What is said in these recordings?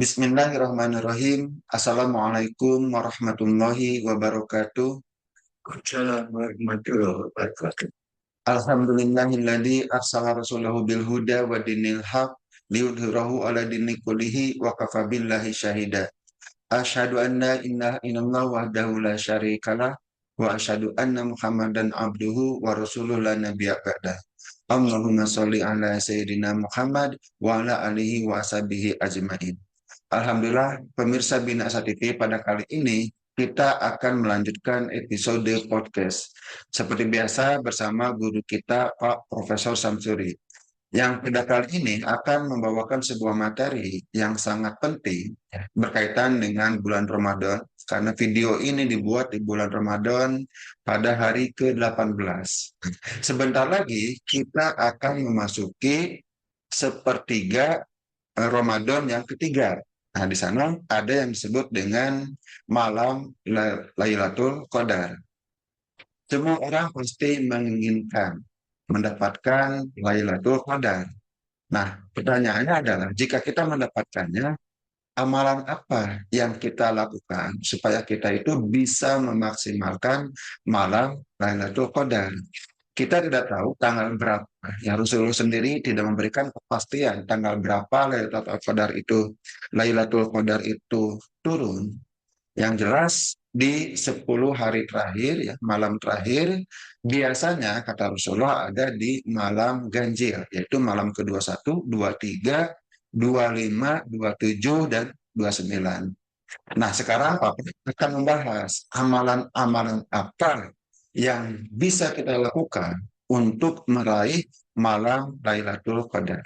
Bismillahirrahmanirrahim. Assalamualaikum warahmatullahi wabarakatuh. Assalamualaikum warahmatullahi wabarakatuh. Alhamdulillahilladzi arsala rasulahu bil huda wa dinil haq liyudhhirahu ala dini kullihi wa kafa billahi syahida. Asyhadu an la ilaha illallah wahdahu la syarikalah wa asyhadu anna Muhammadan abduhu wa rasuluhu la nabiyya ba'dah. Allahumma sholli ala sayyidina Muhammad wa ala alihi wa ashabihi ajmain. Alhamdulillah, pemirsa Bina Asa TV, pada kali ini kita akan melanjutkan episode podcast. Seperti biasa bersama guru kita Pak Profesor Samsuri. Yang pada kali ini akan membawakan sebuah materi yang sangat penting berkaitan dengan bulan Ramadan. Karena video ini dibuat di bulan Ramadan pada hari ke-18. Sebentar lagi kita akan memasuki sepertiga Ramadan yang ketiga. Nah, di sana ada yang disebut dengan malam Lailatul Qadar. Semua orang pasti menginginkan mendapatkan Lailatul Qadar. Nah, pertanyaannya adalah jika kita mendapatkannya, amalan apa yang kita lakukan supaya kita itu bisa memaksimalkan malam Lailatul Qadar? Kita tidak tahu tanggal berapa. Ya, Rasulullah sendiri tidak memberikan kepastian tanggal berapa Lailatul Qadar itu turun. Yang jelas di 10 hari terakhir, ya, malam terakhir, biasanya kata Rasulullah ada di malam ganjil, yaitu malam ke-21, 23, 25, 27, dan 29. Nah, sekarang Pak akan membahas amalan-amalan apa yang bisa kita lakukan untuk meraih malam Lailatul Qadar.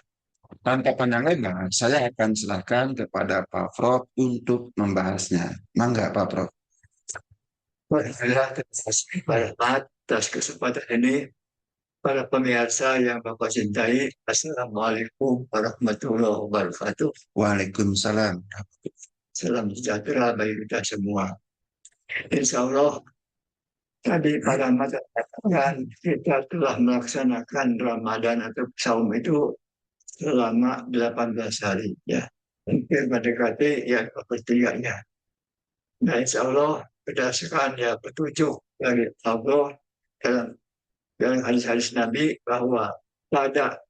Tanpa pandang lebar, saya akan silakan kepada Pak Prof untuk membahasnya. Mangga, Pak Prof. Alhamdulillah, terima kasih Pak atas kesempatan ini. Para pemirsa yang Bapak cintai, Assalamualaikum warahmatullahi wabarakatuh. Waalaikumsalam. Salam sejahtera bagi kita semua. Insya Allah, tadi pada mata katakan kita telah melaksanakan Ramadan atau saum itu selama 18 hari. Ya, hampir mendekati yang kepertiganya. Nah, insya Allah berdasarkan ya petunjuk dari Allah dalam hadis-hadis Nabi bahwa pada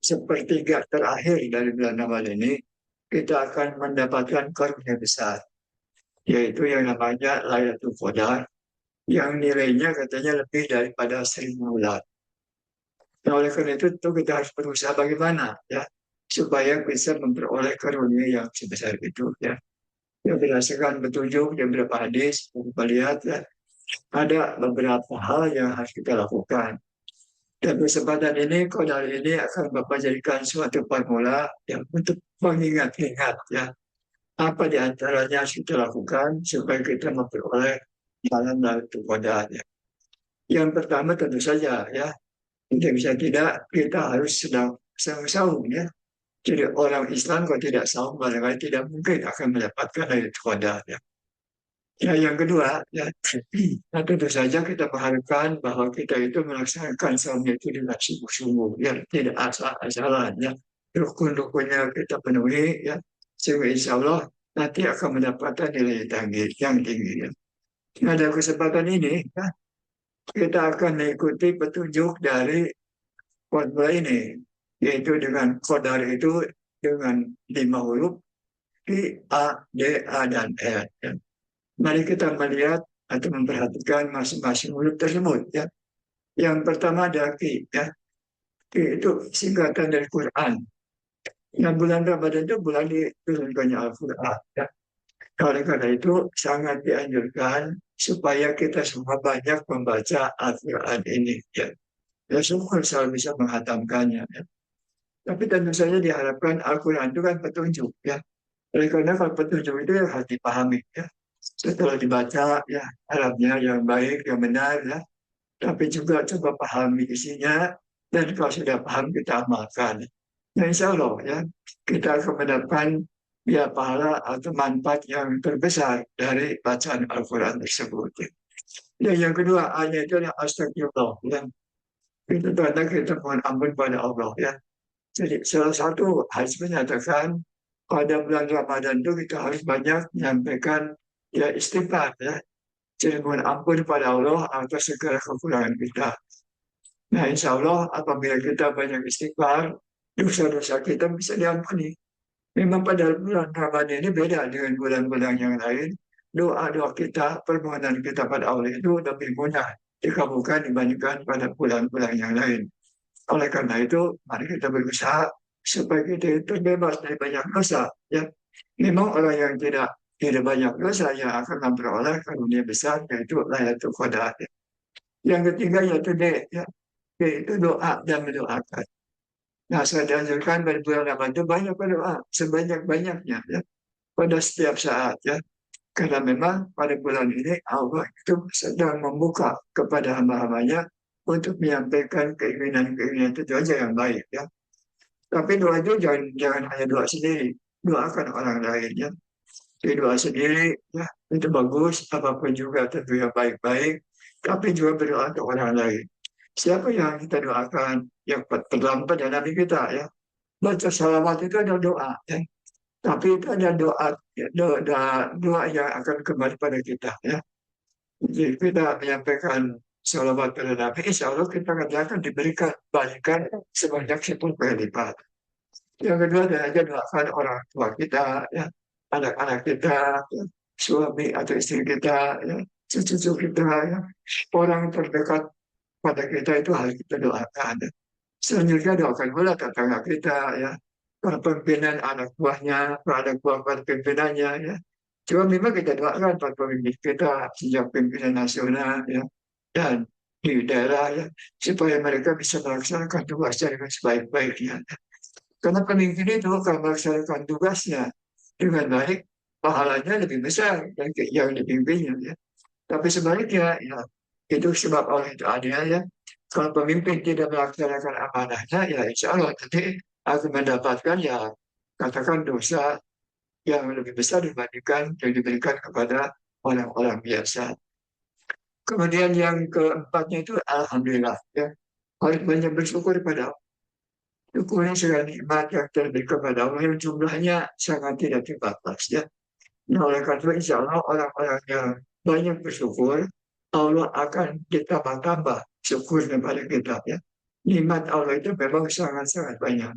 sepertiga terakhir dari bulan Ramadan ini kita akan mendapatkan karunia besar, yaitu yang namanya Lailatul Qadar, yang nilainya katanya lebih daripada 1.000 bulan. Nah, oleh karena itu tentu kita harus berusaha bagaimana ya supaya bisa memperoleh karunia yang sebesar itu ya. Ya berdasarkan petunjuk dan beberapa hadis, kita lihat ya, ada beberapa hal yang harus kita lakukan. Dan kesempatan ini, kodal ini akan Bapak jadikan suatu formula yang untuk mengingat-ingat ya. Apa di antaranya harus kita lakukan supaya kita memperoleh jalan Lailatul Qadar ya. Yang pertama tentu saja ya, tidak bisa tidak, kita harus sedang saum ya. Jadi orang Islam kalau tidak saum, barangkali tidak mungkin akan mendapatkan Lailatul Qadar ya. Ya, yang kedua, ya, nah, tentu saja kita mengharapkan bahwa kita itu melaksanakan saumnya itu dengan sungguh-sungguh, ya, tidak asal-asalan, ya. Rukun-rukunnya kita penuhi, ya, sehingga insya Allah nanti akan mendapatkan nilai yang tinggi, ya. Pada kesempatan ini, ya, kita akan mengikuti petunjuk dari formula ini, yaitu dengan kodar itu dengan 5 huruf, I, A, D, A, dan E, ya. Mari kita melihat atau memperhatikan masing-masing huruf tersebut ya. Yang pertama adalah Ki ya. Ki itu singkatan dari Quran. Nah, bulan Ramadan itu bulan diturunkannya Al-Quran ya. Oleh karena itu sangat dianjurkan supaya kita semua banyak membaca Al-Quran ini ya. Ya semua selalu bisa menghatamkannya ya. Tapi tentu saja diharapkan Al-Quran itu kan petunjuk ya. Oleh karena kalau petunjuk itu yang harus dipahami ya. Setelah dibaca ya Arabnya yang baik, yang benar ya. Tapi juga coba pahami isinya dan kalau sudah paham kita amalkan. Ya insya Allah ya kita akan mendapatkan ya pahala atau manfaat yang terbesar dari bacaan Al-Quran tersebut. Ya, yang kedua ayat itu adalah astagfirullah ya. Itu tanda kita mohon ampun pada Allah ya. Jadi salah satu hadis menyatakan pada bulan Ramadan itu kita harus banyak menyampaikan ya istighfar ya. Jadi mohon ampun kepada Allah atas segala kekurangan kita. Nah, insya Allah apabila kita banyak istighfar, dosa-dosa kita bisa diampuni. Memang pada bulan Ramadan ini beda dengan bulan-bulan yang lain. Doa-doa kita, permohonan kita pada Allah itu lebih mudah dikabulkan dibandingkan pada bulan-bulan yang lain. Oleh karena itu, mari kita berusaha supaya kita itu terbebas dari banyak dosa. Ya, memang orang yang tidak banyak dosa yang akan memperoleh karunia besar yaitu Lailatul Qadar. Yang ketiga yaitu ya, yaitu doa dan mendoakan. Nah, saya dianjurkan pada bulan Ramadan itu banyak berdoa sebanyak-banyaknya ya pada setiap saat ya. Karena memang pada bulan ini Allah itu sedang membuka kepada hamba-hambanya untuk menyampaikan keinginan-keinginan itu aja yang baik ya. Tapi doa itu jangan hanya doa sendiri, doakan orang lain ya. Jadi doa sendiri ya itu bagus, apapun juga tentu yang baik-baik, tapi juga berdoa untuk orang lain. Siapa yang kita doakan? Yang pertama pada Nabi kita ya. Baca salawat itu ada doa ya. Tapi itu ada doa, ya, doa yang akan kembali pada kita ya. Jadi kita menyampaikan salawat pada Nabi, insya Allah kita akan diberikan balikan sebanyak 10 kali lipat. Yang kedua adalah aja doakan orang tua kita, ya, anak-anak kita, ya, suami atau istri kita, ya, cucu-cucu kita, ya, orang terdekat pada kita itu harus kita doakan. Ya. Selanjutnya doakan pula tetangga kita, ya, para pimpinan anak buahnya, para anak buah para pimpinannya, ya. Cuma memang kita doakan para pemimpin kita, sejak pimpinan nasional, ya, dan di daerah, ya, supaya mereka bisa melaksanakan tugasnya dengan sebaik-baiknya. Karena pemimpin itu kalau melaksanakan tugasnya dengan baik, pahalanya lebih besar dari yang dipimpinnya. Ya. Tapi sebaliknya, ya, itu sebab Allah itu adil ya. Kalau pemimpin tidak melaksanakan amanahnya, ya insya Allah nanti akan mendapatkan ya katakan dosa yang lebih besar dibandingkan yang diberikan kepada orang-orang biasa. Kemudian yang keempatnya itu Alhamdulillah ya. Harus banyak bersyukur pada Allah. Syukurnya segala nikmat yang terberi kepada Allah yang jumlahnya sangat tidak terbatas ya. Nah, oleh karena itu insya Allah orang-orang yang banyak bersyukur, Allah akan ditambah-tambah syukur kepada kita ya. Nikmat Allah itu memang sangat-sangat banyak.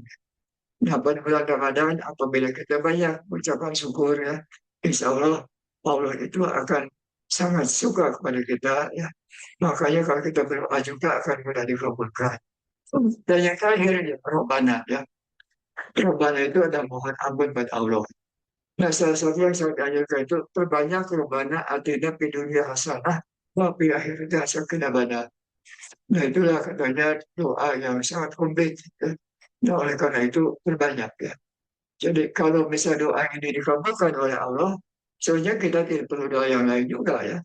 Nah, pada bulan Ramadan apabila kita banyak mengucapkan syukur ya, insya Allah Allah itu akan sangat suka kepada kita ya. Makanya kalau kita berdoa juga akan mudah dikabulkan. Dan yang terakhir ya, Robbana ya. Robbana itu ada mohon ampun buat Allah. Nah, salah satu yang saya anjurkan itu perbanyak Robbana atina fi dunya hasanah wa fi akhirati hasanah. Nah, itulah katanya doa yang sangat komplit. Ya. Nah, oleh karena itu perbanyak ya. Jadi kalau misalnya doa ini dikabulkan oleh Allah, sebenarnya kita tidak perlu doa yang lain juga ya.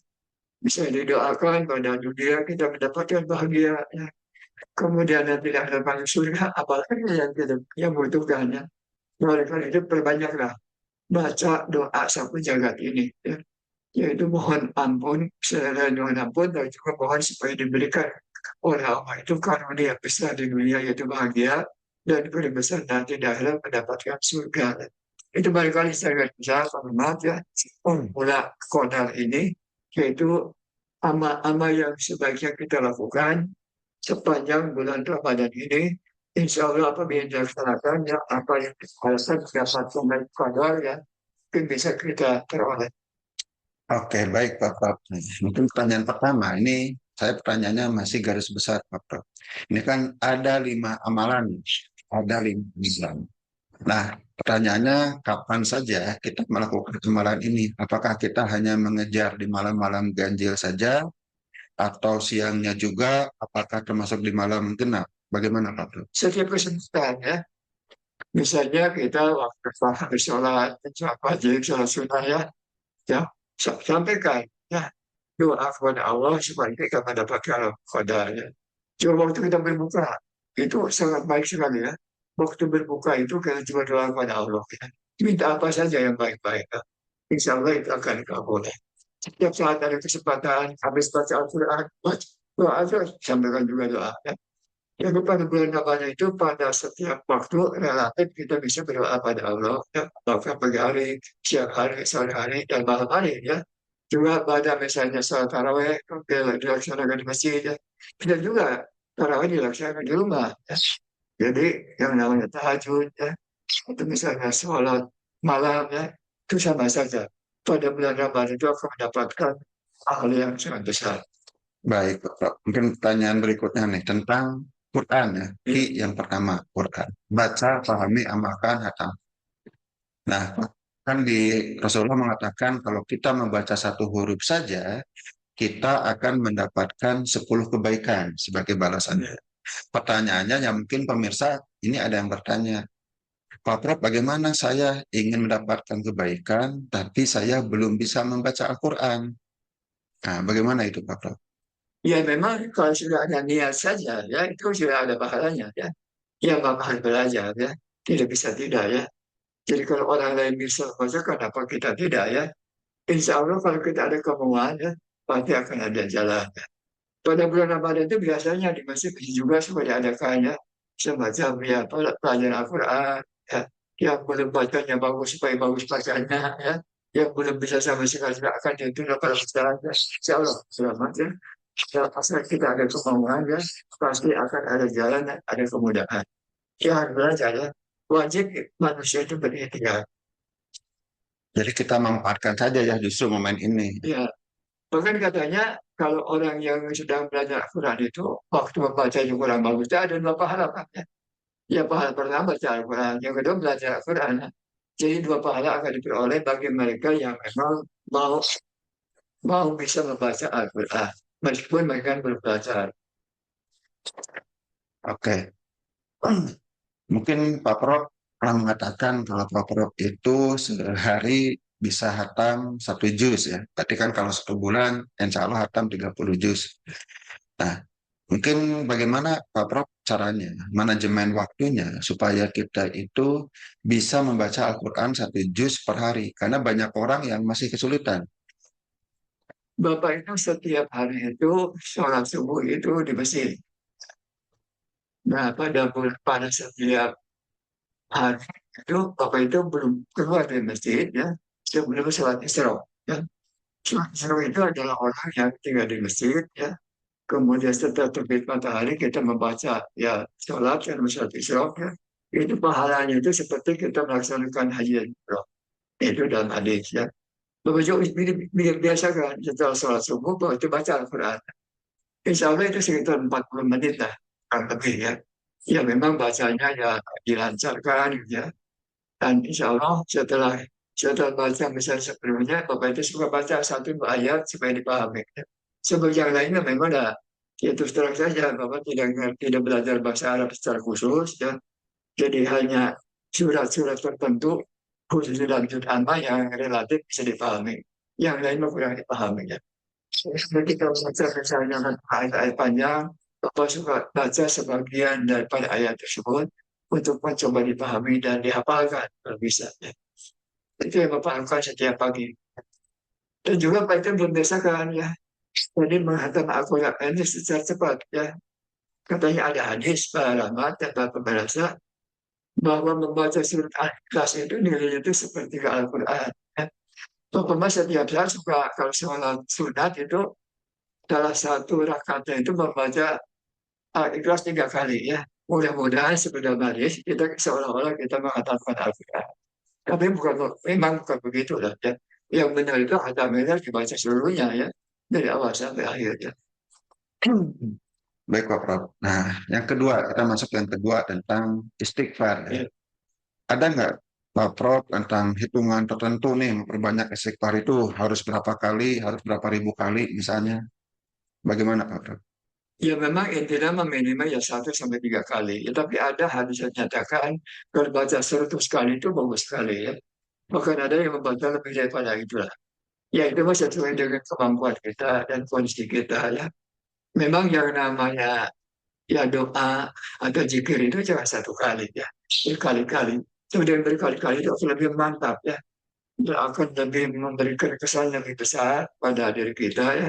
Bisa didoakan pada dunia kita mendapatkan bahagia ya. Kemudian nanti ada masuk surga, apalagi yang kita yang butuhkannya. Oleh karena itu perbanyaklah baca doa sapu jagat ini, ya. Yaitu mohon ampun, selain mohon ampun, dan juga mohon supaya diberikan oleh Allah itu karunia besar di dunia yaitu bahagia dan karunia besar nanti di akhirat mendapatkan surga. Itu barangkali saya bisa hormat ya mula kodal ini yaitu amal-amal yang sebaiknya kita lakukan sepanjang bulan Ramadan ini, insya Allah apabila dilaksanakan, ya apa yang diharapkan dapat pemain kadar ya, mungkin bisa kita peroleh. Oke, baik Pak Prof. Mungkin pertanyaan pertama, ini saya pertanyaannya masih garis besar Pak Prof. Ini kan ada 5 amalan, ada 5 amalan. Nah, pertanyaannya kapan saja kita melakukan amalan ini? Apakah kita hanya mengejar di malam-malam ganjil saja, atau siangnya juga, apakah termasuk di malam genap? Bagaimana Pak Prof? Setiap kesempatan ya, misalnya kita waktu sholat, sholat wajib, sholat sunnah ya, sampaikan ya doa kepada Allah supaya kita mendapatkan qadarnya. Cuma waktu kita berbuka itu sangat baik sekali ya. Waktu berbuka itu kita cuma doa kepada Allah ya. Minta apa saja yang baik-baik ya. Insya Allah itu akan kabulkan. Setiap saat ada kesempatan habis baca Al-Quran, doa terus sampaikan juga doa ya. Yang pada bulan Ramadan itu pada setiap waktu relatif kita bisa berdoa pada Allah, ya, bahkan pagi hari, siang hari, sore hari, dan malam hari, ya. Juga pada misalnya sholat taraweh dilaksanakan di masjid, ya. Bisa juga taraweh dilaksanakan di rumah, ya. Jadi yang namanya tahajud, ya, atau misalnya sholat malam, ya, itu sama saja. Pada bulan Ramadan itu akan mendapatkan hal yang sangat besar. Baik, Prof. Mungkin pertanyaan berikutnya nih tentang Quran ya. Ya. Yang pertama, Quran. Baca, pahami, amalkan, hatam. Nah, kan di Rasulullah mengatakan kalau kita membaca satu huruf saja, kita akan mendapatkan 10 kebaikan sebagai balasannya. Pertanyaannya yang mungkin pemirsa ini ada yang bertanya, Pak Prof, bagaimana saya ingin mendapatkan kebaikan, tapi saya belum bisa membaca Al-Quran? Nah, bagaimana itu Pak Prof? Ya memang kalau sudah ada niat saja ya itu sudah ada pahalanya ya. Ya Bapak harus belajar ya. Tidak bisa tidak ya. Jadi kalau orang lain bisa membaca kenapa kita tidak ya? Insya Allah kalau kita ada kemauan ya pasti akan ada jalan. Ya. Pada bulan Ramadan itu biasanya di masjid juga supaya ada ya semacam ya pelajaran Al-Quran ya. Yang belum bacanya bagus supaya bagus bacanya ya. Yang belum bisa sama sekali akan ditunjuk pada sejarah ya. Insya Allah selamat ya. Kalau asal kita ada kemauan ya, pasti akan ada jalan dan ada kemudahan. Ya harus belajar ya. Wajib manusia itu berikhtiar. Jadi kita manfaatkan saja ya justru momen ini. Ya, bahkan katanya kalau orang yang sedang belajar Al-Quran itu waktu membaca yang kurang bagus, ada dua pahala kan ya. Ya pahala pertama baca Al-Quran, yang kedua belajar Al-Quran. Jadi dua pahala akan diperoleh bagi mereka yang memang mau mau bisa membaca Al-Quran meskipun mereka belum belajar. Oke. Mungkin Pak Prof pernah mengatakan kalau Pak Prof itu sehari bisa hatam 1 juz ya. Berarti kan kalau 1 bulan, insya Allah hatam 30 juz. Nah, mungkin bagaimana Pak Prof caranya, manajemen waktunya supaya kita itu bisa membaca Al-Quran 1 juz per hari. Karena banyak orang yang masih kesulitan. Bapak itu setiap hari itu sholat subuh itu di masjid. Nah, pada setiap hari itu Bapak itu belum keluar dari masjid ya sebelum sholat isra. Ya. Sholat isra itu adalah orang yang tinggal di masjid ya. Kemudian setelah terbit matahari kita membaca ya sholat dan sholat isra ya. Itu pahalanya itu seperti kita melaksanakan haji dan umroh. Itu dalam hadis ya. Bapak juga biasa kan setelah sholat subuh Bapak itu baca Al-Quran. Insya Allah itu sekitar 40 menit lah, kurang lebih ya. Ya memang bacanya ya dilancarkan gitu ya. Dan insya Allah setelah baca misalnya sebelumnya, Bapak itu suka baca satu dua ayat supaya dipahami. Ya. Sebab yang lainnya memang ada. Ya terus terang saja, Bapak tidak belajar bahasa Arab secara khusus ya. Jadi hanya surat-surat tertentu khusus dalam juz amma yang relatif bisa dipahami. Yang lain mah kurang dipahami ya. Seperti kalau baca misalnya ayat-ayat panjang, Bapak suka baca sebagian daripada ayat tersebut untuk mencoba dipahami dan dihafalkan kalau bisa. Ya. Itu yang Bapak lakukan setiap pagi. Dan juga Pak itu membiasakan ya. Jadi menghantam Al-Quran ini secara cepat ya. Katanya ada hadis para ulama dan para pembaca bahwa membaca surat Al-Ikhlas itu nilainya itu seperti Al-Quran. Ya. Bapak setiap saat suka kalau sholat sunat itu salah satu rakaatnya itu membaca Al-Ikhlas 3 kali ya. Mudah-mudahan sebentar manis kita seolah-olah kita mengatakan Al-Quran. Tapi memang bukan begitu lah ya. Yang benar itu Al-Quran dibaca seluruhnya ya. Dari awal sampai akhir ya. Baik Pak Prof. Nah, yang kedua, kita masuk yang kedua tentang istighfar ya. Ya. Ada nggak Pak Prof tentang hitungan tertentu nih memperbanyak istighfar itu harus berapa kali, harus berapa ribu kali misalnya? Bagaimana Pak Prof? Ya memang intinya minimal ya 1 sampai 3 kali. Ya, tapi ada hadis yang nyatakan kalau baca 100 kali itu bagus sekali ya. Bahkan ada yang membaca lebih daripada itulah. Ya itu masih sesuai dengan kemampuan kita dan kondisi kita ya. Memang yang namanya ya doa atau zikir itu cuma 1 kali ya. Berkali-kali. Kemudian berkali-kali itu akan lebih mantap ya. Itu akan lebih memberikan kesan lebih besar pada diri kita ya.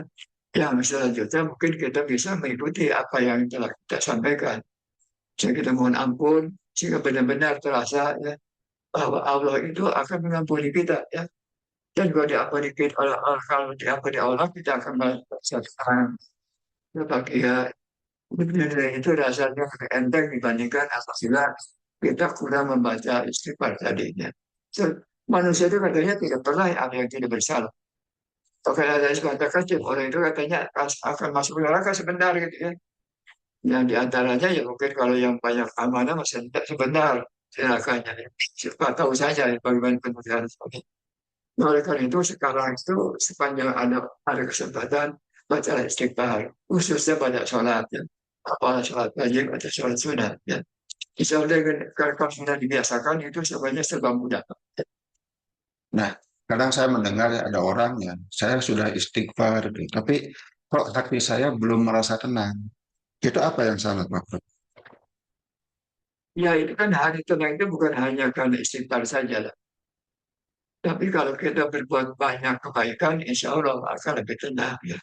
Yang selanjutnya mungkin kita bisa mengikuti apa yang telah kita sampaikan. Jadi kita mohon ampun sehingga benar-benar terasa ya, bahwa Allah itu akan mengampuni kita ya. Dan kalau diampuni kita oleh Allah, kalau diampuni Allah kita akan merasa sekarang bahagia. Nilai itu rasanya lebih enteng dibandingkan apabila kita kurang membaca istighfar tadinya. Manusia itu katanya tidak pernah ada yang tidak bersalah. Bahkan ada yang mengatakan tiap orang itu katanya akan masuk neraka sebentar gitu ya. Yang diantaranya ya mungkin kalau yang banyak amanah masih tidak sebentar nerakanya. Siapa tahu saja ya, bagaimana penulisan seperti itu. Nah, oleh karena itu sekarang itu sepanjang ada kesempatan baca istighfar khususnya pada sholat ya. Apa sholat wajib atau sholat sunat ya. Insya Allah kalau sudah dibiasakan itu sebenarnya serba mudah. Nah, kadang saya mendengar ya ada orang yang saya sudah istighfar, gitu, tapi kok hati saya belum merasa tenang. Itu apa yang salah, Pak Prof? Ya itu kan hari tenang itu bukan hanya karena istighfar saja lah. Tapi kalau kita berbuat banyak kebaikan, insya Allah akan lebih tenang ya.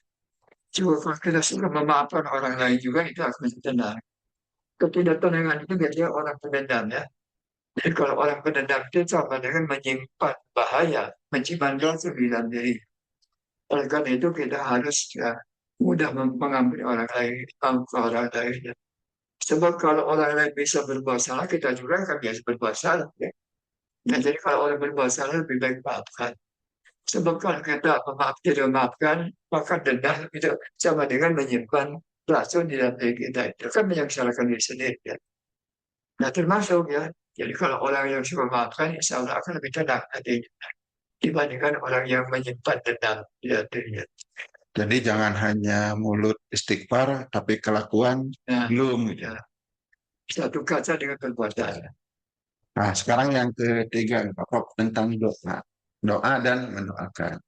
Juga kalau kita suka memaafkan orang lain juga itu akan lebih tenang. Ketidaktenangan itu biasanya orang pendendam ya. Jadi kalau orang pendendam itu sama dengan menyimpan bahaya, menyimpan dosa di dalam diri. Oleh karena itu kita harus ya, mudah mengampuni orang lain, maafkan orang lain. Ya. Sebab kalau orang lain bisa berbuat salah, kita juga akan biasa berbuat salah. Ya. Nah, jadi kalau orang berbuat salah lebih baik maafkan. Sebab kalau kita tidak memaafkan, maka dendam itu sama dengan menyimpan racun di dalam diri kita. Itu kan menyengsarakan diri sendiri. Ya. Nah, termasuk ya. Jadi kalau orang yang suka memaafkan, insya Allah akan lebih tenang hatinya dibandingkan orang yang menyimpan dendam di dalam dirinya. Jadi jangan hanya mulut istighfar, tapi kelakuan Nah, belum, gitu. ya, satu kaca dengan perbuatan. Nah, sekarang yang ketiga, Pak Prof, tentang doa. Doa dan mendoakan.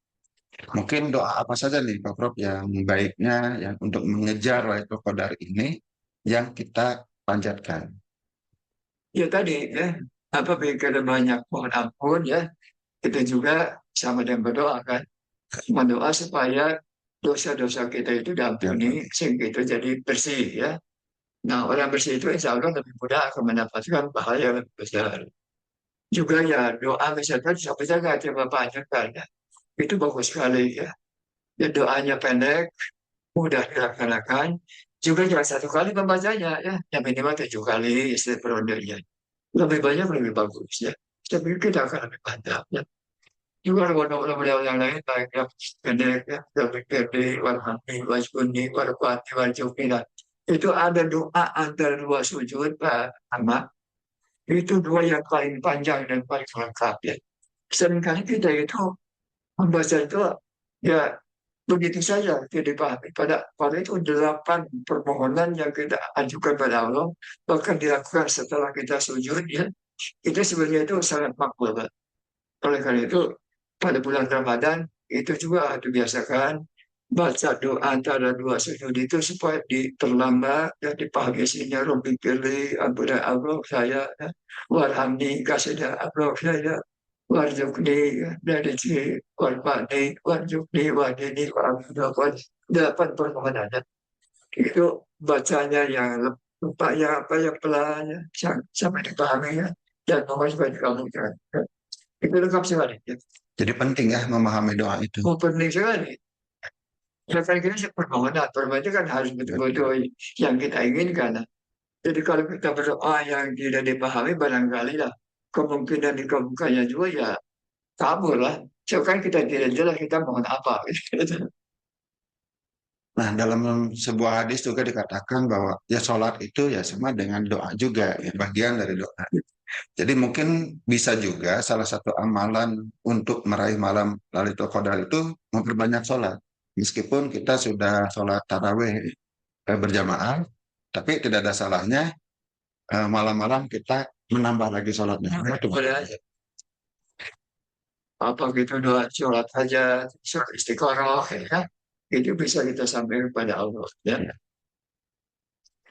Mungkin doa apa saja nih, Pak Prof, yang baiknya yang untuk mengejar Lailatul Qadar ini yang kita panjatkan. Ya tadi ya, apabila kita banyak mohon ampun ya, kita juga sama dengan berdoa kan. Mendoa supaya dosa-dosa kita itu Ya, diampuni sehingga itu jadi bersih ya. Nah, orang bersih itu insya Allah lebih mudah akan mendapatkan pahala yang lebih besar. Juga ya doa misalkan sampai saja coba panjatkan ya. Itu bagus sekali ya. Ya doanya pendek, mudah dilaksanakan. Juga jangan satu kali membacanya ya. Yang minimal 7 kali istilah periodenya. Lebih banyak lebih bagus ya. Tapi kita akan lebih mantap ya. Juga model-model yang lain baik yang pendek ya, lebih pendek, warna wajibuni, warfati, wajibina. Itu ada doa antara dua sujud sama. Itu dua yang paling panjang dan paling lengkap ya. Seringkali kita itu membaca itu ya begitu saja tidak dipahami. Pada itu 8 permohonan yang kita ajukan pada Allah, bahkan dilakukan setelah kita sujud ya. Itu sebenarnya itu sangat makbul. Oleh karena itu, pada bulan Ramadan itu juga harus dibiasakan baca doa antara dua sujud itu supaya diperlambat dan dipahami isinya Robbi pilih ampuna Allah saya ya. Warhamni kasih Allah saya warjukni dari si warfani warjukni wadini warhamni 8 permohonan itu bacanya yang lupa ya apa yang pelan ya, sampai dipahami ya dan mohon supaya kamu jangan itu lengkap sekali. Ya. jadi penting ya memahami doa itu. Oh, penting sekali. Ya kan kita permohonan, permohonan itu kan harus betul-betul yang kita inginkan. Jadi kalau kita berdoa yang tidak dipahami, barangkali lah kemungkinan dikabulkannya juga ya kabur lah. So kan kita tidak jelas kita mohon apa. Gitu. Nah, dalam sebuah hadis juga dikatakan bahwa ya sholat itu ya sama dengan doa juga, ya, bagian dari doa. Jadi mungkin bisa juga salah satu amalan untuk meraih malam Lailatul Qadar itu memperbanyak sholat. Meskipun kita sudah sholat tarawih berjamaah, tapi tidak ada salahnya malam-malam kita menambah lagi sholatnya. Itu. Boleh aja. Apa gitu doa sholat saja, sholat istiqoroh ya. Itu bisa kita sampaikan kepada Allah. Ya.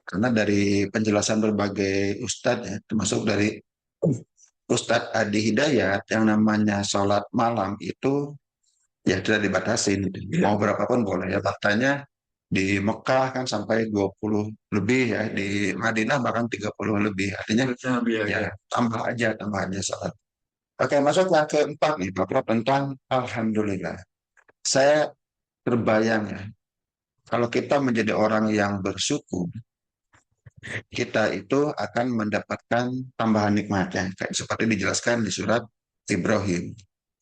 Karena dari penjelasan berbagai ustadz ya, termasuk dari Ustadz Adi Hidayat yang namanya sholat malam itu ya tidak dibatasi. Mau berapapun boleh ya. Faktanya Di Mekah kan sampai 20 lebih ya, di Madinah bahkan 30 lebih. Artinya Nah, ya biar tambah aja salat. Oke, masuk yang keempat nih, Bapak, tentang Alhamdulillah. Saya terbayang ya, kalau kita menjadi orang yang bersyukur, kita itu akan mendapatkan tambahan nikmatnya. Kayak seperti dijelaskan di surat Ibrahim.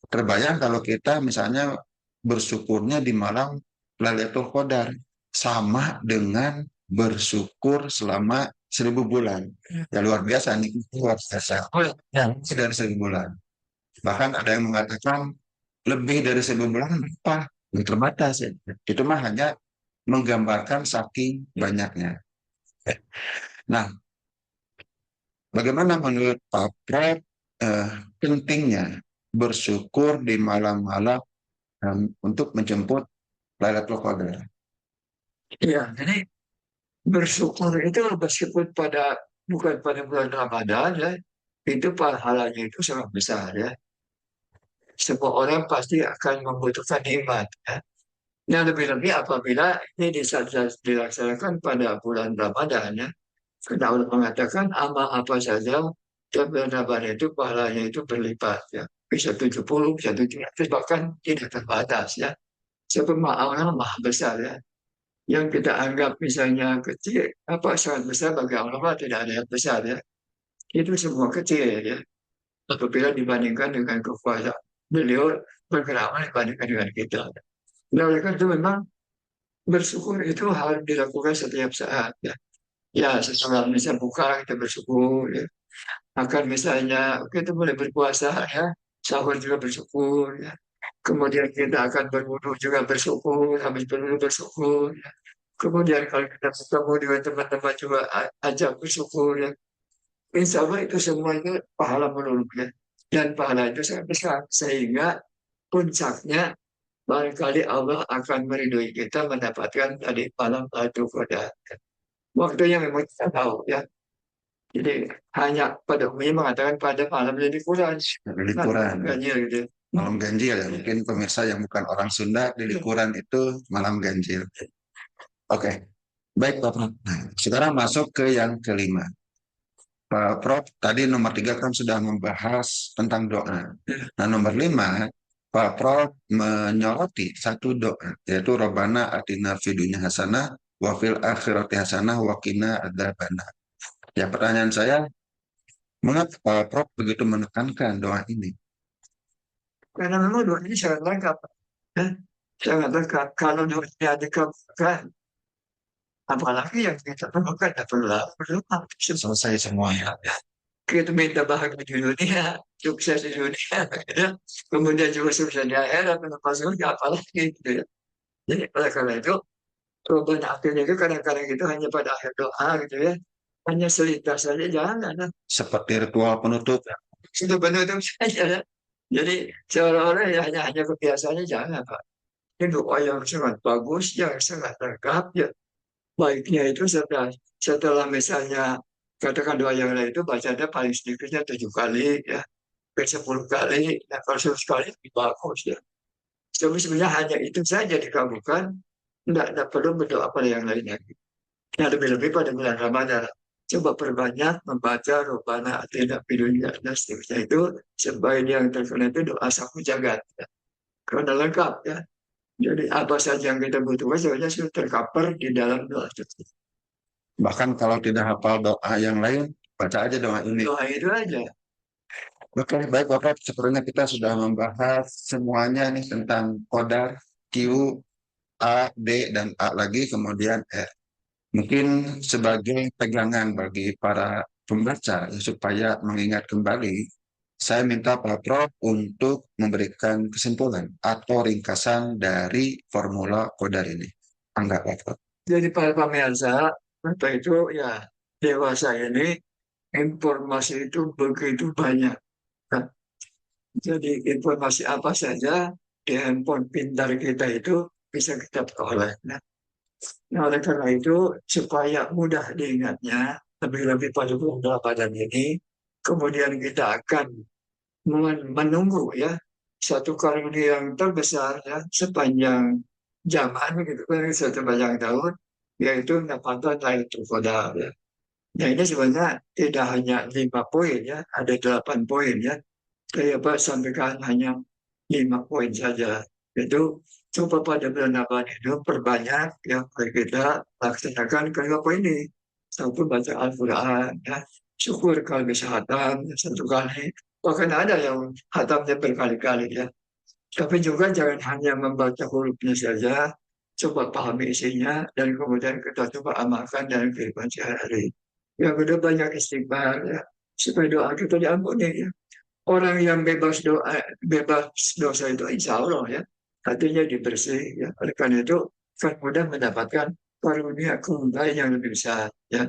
Terbayang kalau kita misalnya bersyukurnya di malam Lailatul Qadar, sama dengan bersyukur selama 1.000 bulan. Ya luar biasa, nikmat luar biasa. Oh, ya. Lebih dari 1.000 bulan. Bahkan ada yang mengatakan lebih dari 1.000 bulan apa? Terbatas ya. Itu mah hanya menggambarkan saking banyaknya. Nah, bagaimana menurut Pak Prat pentingnya bersyukur di malam-malam untuk menjemput Lailatul Qadar? iya, jadi bersyukur itu meskipun bukan pada bulan Ramadan ya, itu pahalanya itu sangat besar ya. Semua orang pasti akan membutuhkan nikmat ya. Nah, lebih-lebih apabila ini dilaksanakan pada bulan Ramadan ya. Karena Allah mengatakan amal apa saja dan bulan Ramadan itu pahalanya itu berlipat ya. Bisa 70, bisa 700, bahkan tidak terbatas ya. Sebab Allah maha besar ya. Yang kita anggap misalnya kecil, apa sangat besar bagi Allah tidak ada yang besar ya. Itu semua kecil ya. Apabila dibandingkan dengan kekuasaan beliau berkeramat dibandingkan dengan kita. Nah, oleh karena itu memang bersyukur itu harus dilakukan setiap saat ya. Ya, setelah misalnya buka kita bersyukur ya. Akan misalnya kita mulai berpuasa ya, sahur juga bersyukur ya. Kemudian kita akan berwudu juga bersyukur, habis berwudu bersyukur ya. Kemudian kalau kita bertemu dengan teman-teman juga ajak bersyukur ya. Insya Allah itu semuanya pahala menurut ya. Dan pahala itu sangat besar. Sehingga puncaknya barangkali Allah akan meridhoi kita mendapatkan tadi malam Lailatul Qadar. Waktunya memang kita tahu ya. Jadi hanya pada umumnya mengatakan pada malam jadi Quran. Likuran, Ganjil gitu. malam ganjil ya. Mungkin pemirsa yang bukan orang Sunda, di likuran itu malam ganjil. Oke, baik Pak Prof. Nah, sekarang masuk ke yang kelima. Pak Prof, tadi nomor 3 kan sudah membahas tentang doa. Nah, nomor 5, Pak Prof menyoroti satu doa, yaitu Rabbana atina fid dunya hasanah wa fil akhirati hasanah wa qina adzabannar. Ya, pertanyaan saya, mengapa Pak Prof begitu menekankan doa ini? Karena memang doa ini sangat lengkap. Ya. Sangat lengkap. Kalau doanya dikabulkan, apalagi yang kita perlukan, tidak perlu berdoa. Selesai semuanya. Ya. Kita minta bahagia di dunia, sukses di dunia, ya. Kemudian juga sukses di akhirat, mendapat surga, apalagi gitu ya. Jadi oleh karena itu, perubahan akhirnya itu kadang-kadang itu hanya pada akhir doa gitu ya. Hanya selintas saja, jangan. Seperti ritual penutup. Sudah penutup saja ya. Jadi seolah-olah ya hanya kebiasaannya jangan Pak. Ini doa yang sangat bagus, yang sangat lengkap ya. Baiknya itu setelah misalnya katakan doa yang lain itu bacanya paling sedikitnya 7 kali ya, ke 10 kali. Nah, kalau 100 kali lebih bagus ya. Tapi sebenarnya hanya itu saja dikabulkan, tidak perlu berdoa pada yang lainnya. Nah, lebih-lebih pada bulan Ramadan. Coba perbanyak membaca Rabbana Atina fid dunya dan seterusnya itu sebaik yang terkenal itu doa sapu jagat. Ya. Karena lengkap ya. Jadi apa saja yang kita butuhkan sebenarnya sudah tercover di dalam doa tersebut. Bahkan kalau tidak hafal doa yang lain, baca aja doa ini. Doa itu aja. Oke, baik Bapak. Sepertinya kita sudah membahas semuanya nih tentang kodar, Q, A, D, dan A lagi, kemudian R. Mungkin sebagai pegangan bagi para pembaca supaya mengingat kembali, saya minta Pak Prof untuk memberikan kesimpulan atau ringkasan dari formula kodar ini. Anggap Pak Prof. Jadi para pemirsa, apa itu ya dewasa ini informasi itu begitu banyak. Kan? Jadi informasi apa saja di handphone pintar kita itu bisa kita peroleh. Nah, oleh karena itu, supaya mudah diingatnya, lebih-lebih pada bulan Ramadan ini, kemudian kita akan menunggu ya satu karunia yang terbesar ya sepanjang zaman gitu kan sepanjang tahun, yaitu mendapatkan Lailatul Qadar ya. Nah ini sebenarnya tidak hanya 5 poin ya, ada 8 poin ya. Saya Pak sampaikan hanya 5 poin saja. Itu coba pada bulan Ramadan itu perbanyak yang kita laksanakan ke 5 poin ini. Satu baca Al-Quran ya. Syukur kalau bisa hatam ya, 1 kali. Bahkan ada yang hatamnya berkali-kali ya. Tapi juga jangan hanya membaca hurufnya saja, coba pahami isinya, dan kemudian kita coba amalkan dalam kehidupan sehari-hari. Yang kedua banyak istighfar ya, supaya doa kita diampuni ya. Orang yang bebas dosa itu insya Allah ya, hatinya dibersih ya. Oleh karena itu akan mudah mendapatkan karunia kebaikan yang lebih besar ya.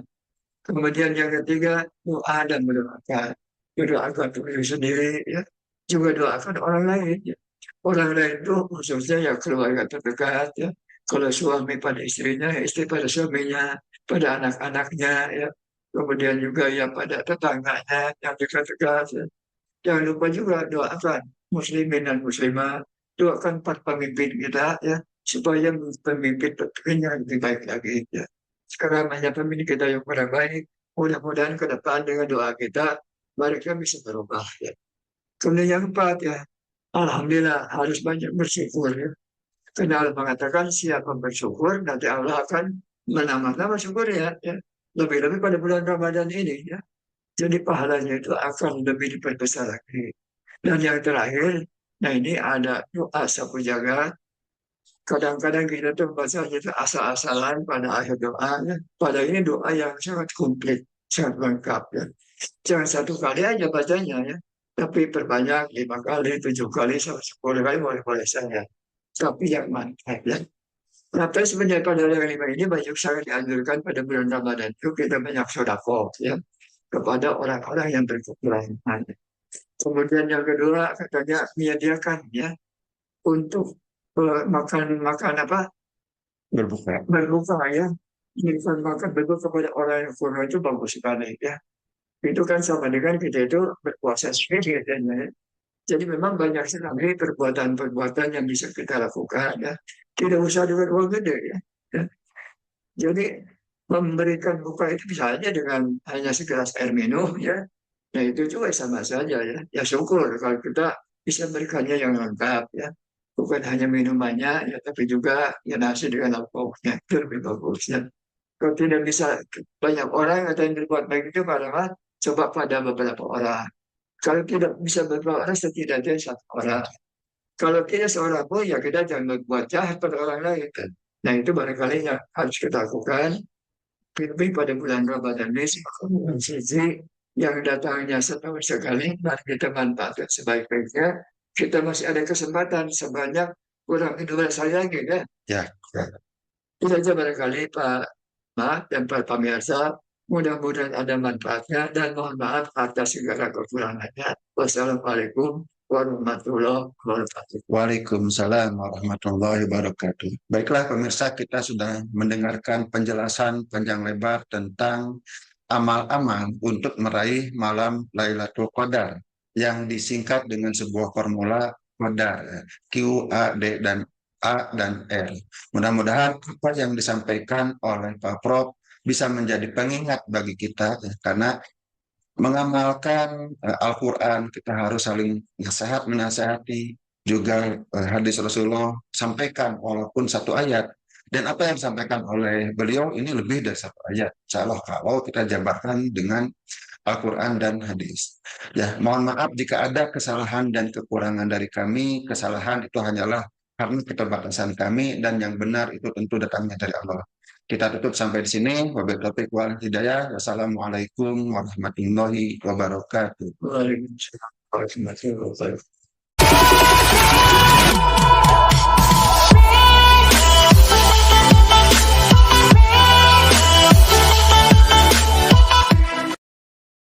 Kemudian yang ketiga doa dan mendoakan, mendoakan untuk diri sendiri ya, juga doakan orang lain ya. Orang lain itu khususnya ya keluarga terdekat ya. Kalau suami pada istrinya, ya istri pada suaminya, pada anak-anaknya ya. Kemudian juga ya pada tetangganya yang dekat-dekat ya. Jangan lupa juga doakan muslimin dan muslimah, doakan para pemimpin kita ya, supaya pemimpin yang lebih baik lagi ya. Sekarang banyak pemimpin kita yang kurang baik, mudah-mudahan ke depan dengan doa kita mereka bisa berubah ya. Kemudian yang keempat ya, alhamdulillah harus banyak bersyukur ya. Karena Allah mengatakan siapa bersyukur nanti Allah akan menambah-nambah syukurnya ya. Lebih-lebih pada bulan Ramadan ini ya. Jadi pahalanya itu akan lebih diperbesar lagi. Dan yang terakhir, nah ini ada doa sapu jagat. Kadang-kadang kita tuh bacanya itu asal-asalan pada akhir doanya. Pada ini doa yang sangat komplit, sangat lengkap ya. Jangan 1 kali aja bacanya ya. Tapi perbanyak 5 kali, 7 kali, sampai 10 kali boleh-boleh saja. Tapi yang mantap ya. Tapi sebenarnya pada yang 5 ini banyak sangat dianjurkan pada bulan Ramadan itu kita banyak sodako ya kepada orang-orang yang berkekurangan. Kemudian yang kedua katanya menyediakan ya untuk makan makan apa Berbuka. berbuka ya, memberikan makan berbuka kepada orang yang kurang itu bagus sekali ya. Itu kan sama dengan kita itu berpuasa sendiri katanya ya. Jadi memang banyak sekali perbuatan-perbuatan yang bisa kita lakukan ya. Tidak usah dengan uang gede ya. Ya. Jadi memberikan buka itu bisa aja dengan hanya segelas air minum ya. Nah itu juga sama saja ya. Ya syukur kalau kita bisa berikannya yang lengkap ya. Bukan hanya minumannya ya, tapi juga ya nasi dengan lauknya itu lebih bagus ya. Kalau tidak bisa banyak orang atau yang berbuat baik itu karena coba pada beberapa orang. Kalau tidak bisa beberapa orang setidaknya 1 orang. Kalau tidak seorang pun ya kita jangan berbuat jahat pada orang lain kan. Nah itu barangkali yang harus kita lakukan lebih pada bulan Ramadan ini sisi yang datangnya setahun sekali, mari kita manfaatkan sebaik-baiknya. Kita masih ada kesempatan sebanyak kurang 12 hari lagi kan. Ya, ya. Itu saja barangkali Pak Mak dan Pak Pemirsa. Mudah-mudahan ada manfaatnya dan mohon maaf atas segala kekurangannya. Wassalamualaikum warahmatullahi wabarakatuh. Waalaikumsalam warahmatullahi wabarakatuh. Baiklah pemirsa, kita sudah mendengarkan penjelasan panjang lebar tentang amal-amal untuk meraih malam Lailatul Qadar yang disingkat dengan sebuah formula Qadar, Q, A, D, dan A dan R. Mudah-mudahan apa yang disampaikan oleh Pak Prof bisa menjadi pengingat bagi kita karena mengamalkan Al-Quran kita harus saling nasihat menasehati juga hadis Rasulullah sampaikan walaupun 1 ayat dan apa yang disampaikan oleh beliau ini lebih dari 1 ayat. Insya Allah kalau kita jabarkan dengan Al-Quran dan hadis. Ya, mohon maaf jika ada kesalahan dan kekurangan dari kami. Kesalahan itu hanyalah karena keterbatasan kami dan yang benar itu tentu datangnya dari Allah. Kita tutup sampai di sini. Wabillahi taufiq wal hidayah. Wassalamualaikum warahmatullahi wabarakatuh. Waalaikumsalam warahmatullahi wabarakatuh.